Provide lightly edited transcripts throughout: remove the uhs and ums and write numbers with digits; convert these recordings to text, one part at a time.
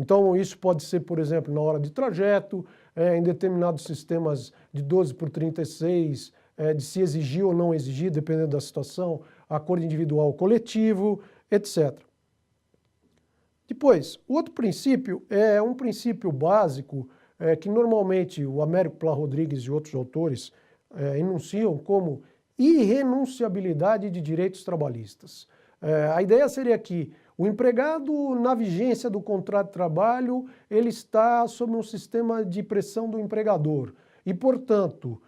Então, isso pode ser, por exemplo, na hora de trajeto, em determinados sistemas de 12/36, de se exigir ou não exigir, dependendo da situação, acordo individual ou coletivo, etc. Depois, o outro princípio é um princípio básico que normalmente o Américo Plá Rodrigues e outros autores enunciam como irrenunciabilidade de direitos trabalhistas. A ideia seria que o empregado, na vigência do contrato de trabalho, ele está sob um sistema de pressão do empregador e, portanto,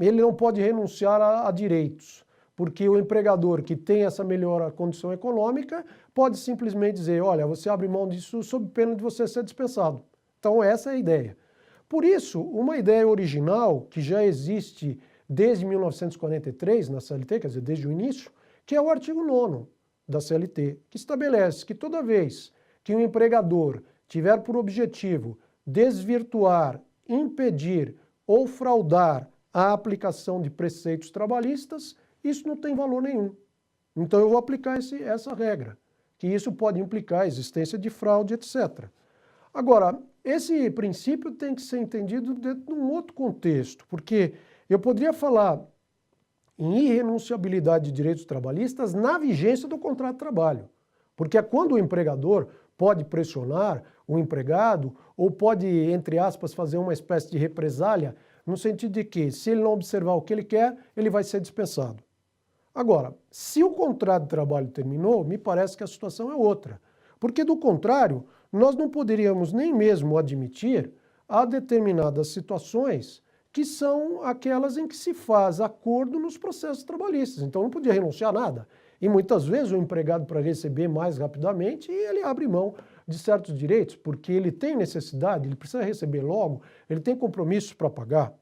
ele não pode renunciar a direitos, porque o empregador que tem essa melhor condição econômica pode simplesmente dizer, olha, você abre mão disso sob pena de você ser dispensado. Então essa é a ideia. Por isso, uma ideia original que já existe desde 1943 na CLT, quer dizer, desde o início, que é o artigo 9º da CLT, que estabelece que toda vez que um empregador tiver por objetivo desvirtuar, impedir ou fraudar a aplicação de preceitos trabalhistas, isso não tem valor nenhum. Então eu vou aplicar essa regra, que isso pode implicar a existência de fraude, etc. Agora, esse princípio tem que ser entendido dentro de um outro contexto, porque eu poderia falar em irrenunciabilidade de direitos trabalhistas na vigência do contrato de trabalho, porque é quando o empregador pode pressionar o empregado ou pode, entre aspas, fazer uma espécie de represália, no sentido de que, se ele não observar o que ele quer, ele vai ser dispensado. Agora, se o contrato de trabalho terminou, me parece que a situação é outra. Porque, do contrário, nós não poderíamos nem mesmo admitir a determinadas situações que são aquelas em que se faz acordo nos processos trabalhistas. Então, não podia renunciar a nada. E muitas vezes o empregado, para receber mais rapidamente, ele abre mão de certos direitos, porque ele tem necessidade, ele precisa receber logo, ele tem compromissos para pagar.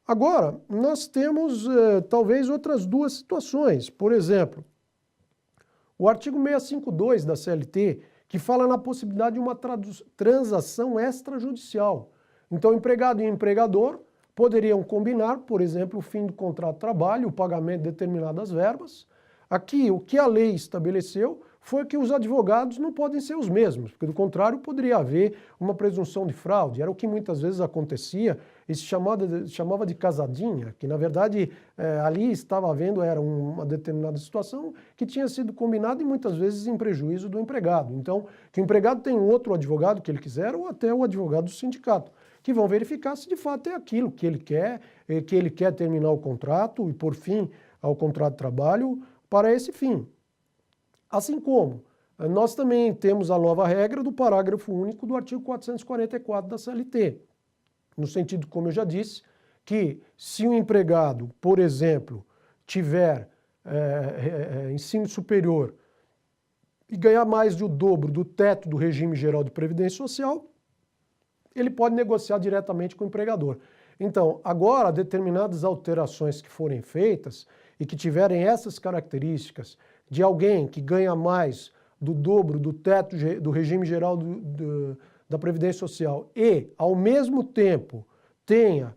Agora, nós temos talvez outras duas situações. Por exemplo, o artigo 652 da CLT, que fala na possibilidade de uma transação extrajudicial. Então, empregado e empregador poderiam combinar, por exemplo, o fim do contrato de trabalho, o pagamento de determinadas verbas. Aqui, o que a lei estabeleceu foi que os advogados não podem ser os mesmos, porque do contrário poderia haver uma presunção de fraude. Era o que muitas vezes acontecia e se chamava de casadinha, que na verdade ali estava havendo uma determinada situação que tinha sido combinada e muitas vezes em prejuízo do empregado. Então, que o empregado tem um outro advogado que ele quiser ou até o advogado do sindicato, que vão verificar se de fato é aquilo que ele quer terminar o contrato e pôr fim ao contrato de trabalho para esse fim. Assim como nós também temos a nova regra do parágrafo único do artigo 444 da CLT, no sentido, como eu já disse, que se o empregado, por exemplo, tiver ensino superior e ganhar mais do dobro do teto do regime geral de previdência social, ele pode negociar diretamente com o empregador. Então, agora, determinadas alterações que forem feitas e que tiverem essas características de alguém que ganha mais do dobro do teto do regime geral da Previdência Social e, ao mesmo tempo, tenha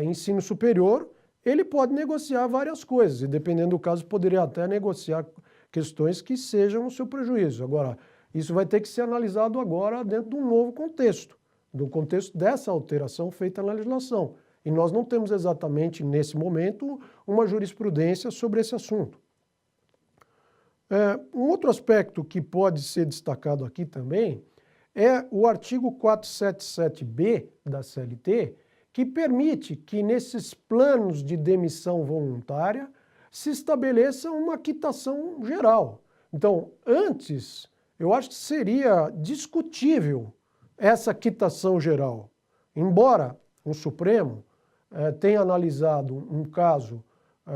ensino superior, ele pode negociar várias coisas e, dependendo do caso, poderia até negociar questões que sejam no seu prejuízo. Agora, isso vai ter que ser analisado agora dentro de um novo contexto, do contexto dessa alteração feita na legislação. E nós não temos exatamente, nesse momento, uma jurisprudência sobre esse assunto. Um outro aspecto que pode ser destacado aqui também é o artigo 477b da CLT, que permite que nesses planos de demissão voluntária se estabeleça uma quitação geral. Então, antes, eu acho que seria discutível essa quitação geral, embora o Supremo tenha analisado um caso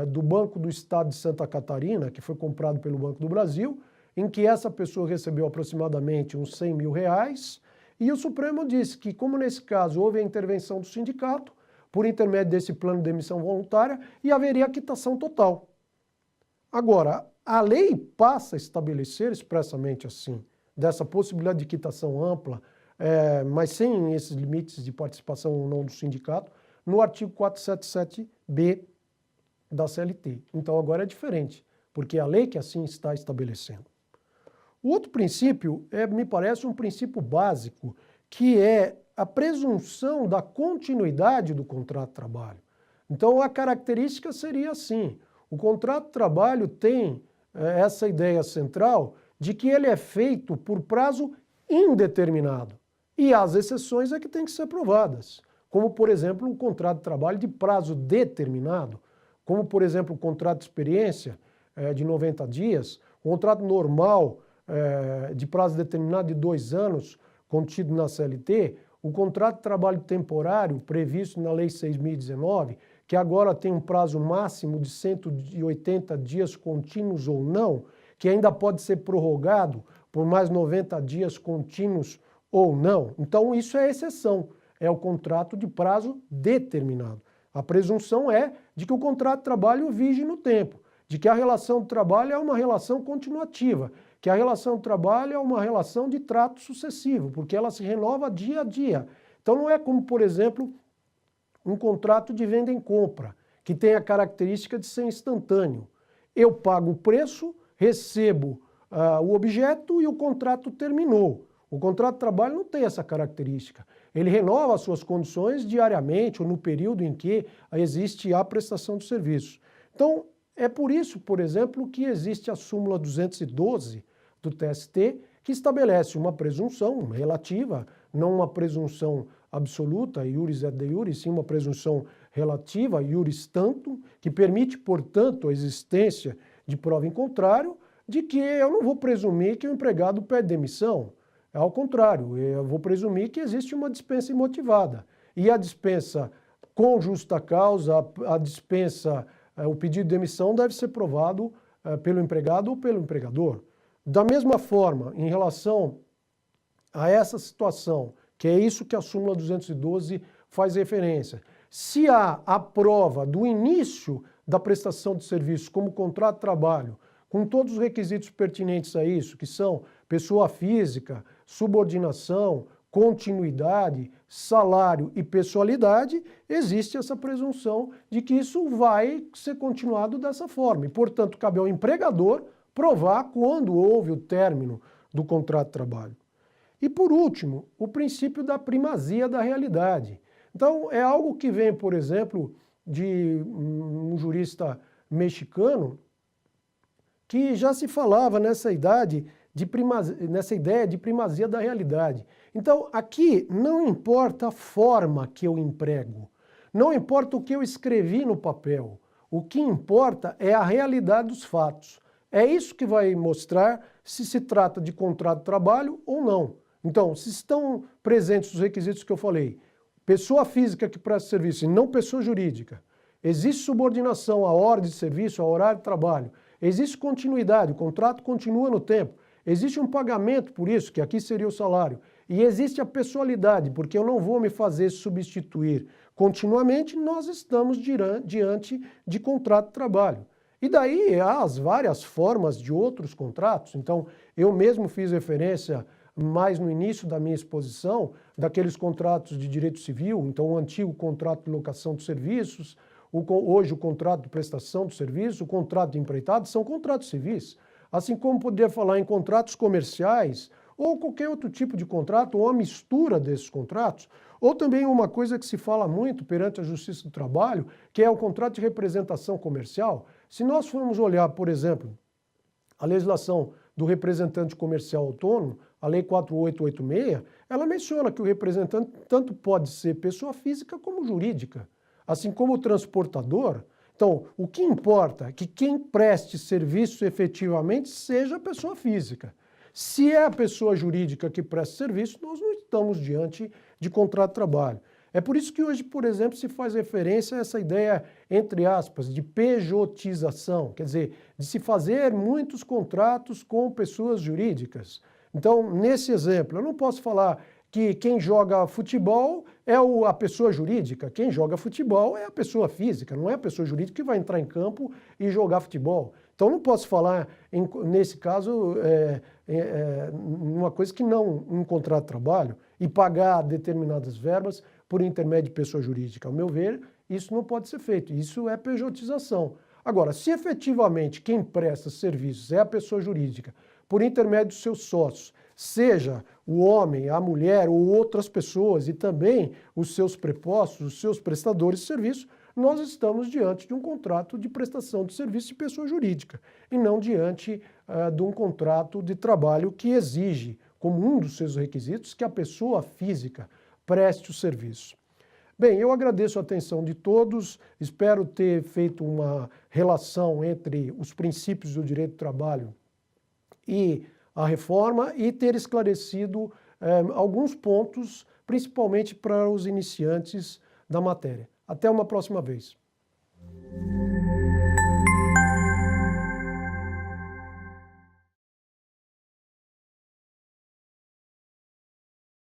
do Banco do Estado de Santa Catarina, que foi comprado pelo Banco do Brasil, em que essa pessoa recebeu aproximadamente uns 100 mil reais, e o Supremo disse que, como nesse caso houve a intervenção do sindicato, por intermédio desse plano de demissão voluntária, e haveria a quitação total. Agora, a lei passa a estabelecer expressamente assim, dessa possibilidade de quitação ampla, mas sem esses limites de participação ou não do sindicato, no artigo 477b da CLT. Então agora é diferente, porque é a lei que assim está estabelecendo. O O outro princípio me parece um princípio básico, que é a presunção da continuidade do contrato de trabalho. Então, a característica seria assim: o contrato de trabalho tem essa ideia central de que ele é feito por prazo indeterminado. E as exceções é que têm que ser provadas, como, por exemplo, um contrato de trabalho de prazo determinado, como, por exemplo, o contrato de experiência de 90 dias, o contrato normal de prazo determinado de 2 anos, contido na CLT, o contrato de trabalho temporário previsto na Lei 6.019, que agora tem um prazo máximo de 180 dias contínuos ou não, que ainda pode ser prorrogado por mais 90 dias contínuos ou não. Então isso é exceção, é o contrato de prazo determinado. A presunção é de que o contrato de trabalho vige no tempo, de que a relação de trabalho é uma relação continuativa, que a relação de trabalho é uma relação de trato sucessivo, porque ela se renova dia a dia. Então não é como, por exemplo, um contrato de venda em compra, que tem a característica de ser instantâneo. Eu pago o preço, recebo o objeto e o contrato terminou. O contrato de trabalho não tem essa característica. Ele renova as suas condições diariamente ou no período em que existe a prestação de serviço. Então, é por isso, por exemplo, que existe a súmula 212 do TST, que estabelece uma presunção relativa, não uma presunção absoluta, iuris et de iuris, sim uma presunção relativa, iuris tantum, que permite, portanto, a existência de prova em contrário, de que eu não vou presumir que o empregado pede demissão. Ao contrário, eu vou presumir que existe uma dispensa imotivada. E a dispensa com justa causa, a dispensa, o pedido de demissão deve ser provado pelo empregado ou pelo empregador. Da mesma forma, em relação a essa situação, que é isso que a súmula 212 faz referência, se há a prova do início da prestação de serviço como contrato de trabalho, com todos os requisitos pertinentes a isso, que são pessoa física, subordinação, continuidade, salário e pessoalidade, existe essa presunção de que isso vai ser continuado dessa forma. E, portanto, cabe ao empregador provar quando houve o término do contrato de trabalho. E, por último, o princípio da primazia da realidade. Então, é algo que vem, por exemplo, de um jurista mexicano, que já se falava nessa ideia de primazia da realidade. Então, aqui não importa a forma que eu emprego, não importa o que eu escrevi no papel, o que importa é a realidade dos fatos. É isso que vai mostrar se se trata de contrato de trabalho ou não. Então, se estão presentes os requisitos que eu falei, pessoa física que presta serviço e não pessoa jurídica, existe subordinação à ordem de serviço, ao horário de trabalho, existe continuidade, o contrato continua no tempo, existe um pagamento por isso, que aqui seria o salário, e existe a pessoalidade, porque eu não vou me fazer substituir continuamente, nós estamos diante de contrato de trabalho. E daí há as várias formas de outros contratos. Então, eu mesmo fiz referência mais no início da minha exposição daqueles contratos de direito civil, então o antigo contrato de locação de serviços, hoje o contrato de prestação de serviço, o contrato de empreitado, são contratos civis. Assim como poderia falar em contratos comerciais ou qualquer outro tipo de contrato, ou a mistura desses contratos, ou também uma coisa que se fala muito perante a Justiça do Trabalho, que é o contrato de representação comercial. Se nós formos olhar, por exemplo, a legislação do representante comercial autônomo, a Lei 4886, ela menciona que o representante tanto pode ser pessoa física como jurídica, assim como o transportador. Então, o que importa é que quem preste serviço efetivamente seja a pessoa física. Se é a pessoa jurídica que presta serviço, nós não estamos diante de contrato de trabalho. É por isso que hoje, por exemplo, se faz referência a essa ideia, entre aspas, de pejotização, quer dizer, de se fazer muitos contratos com pessoas jurídicas. Então, nesse exemplo, eu não posso falar que quem joga futebol é a pessoa jurídica, quem joga futebol é a pessoa física, não é a pessoa jurídica que vai entrar em campo e jogar futebol. Então, não posso falar, nesse caso, uma coisa que não um contrato de trabalho e pagar determinadas verbas por intermédio de pessoa jurídica. Ao meu ver, isso não pode ser feito, isso é pejotização. Agora, se efetivamente quem presta serviços é a pessoa jurídica, por intermédio dos seus sócios, seja o homem, a mulher ou outras pessoas e também os seus prepostos, os seus prestadores de serviço, nós estamos diante de um contrato de prestação de serviço de pessoa jurídica e não diante de um contrato de trabalho que exige, como um dos seus requisitos, que a pessoa física preste o serviço. Bem, eu agradeço a atenção de todos, espero ter feito uma relação entre os princípios do direito do trabalho e a reforma e ter esclarecido alguns pontos, principalmente para os iniciantes da matéria. Até uma próxima vez.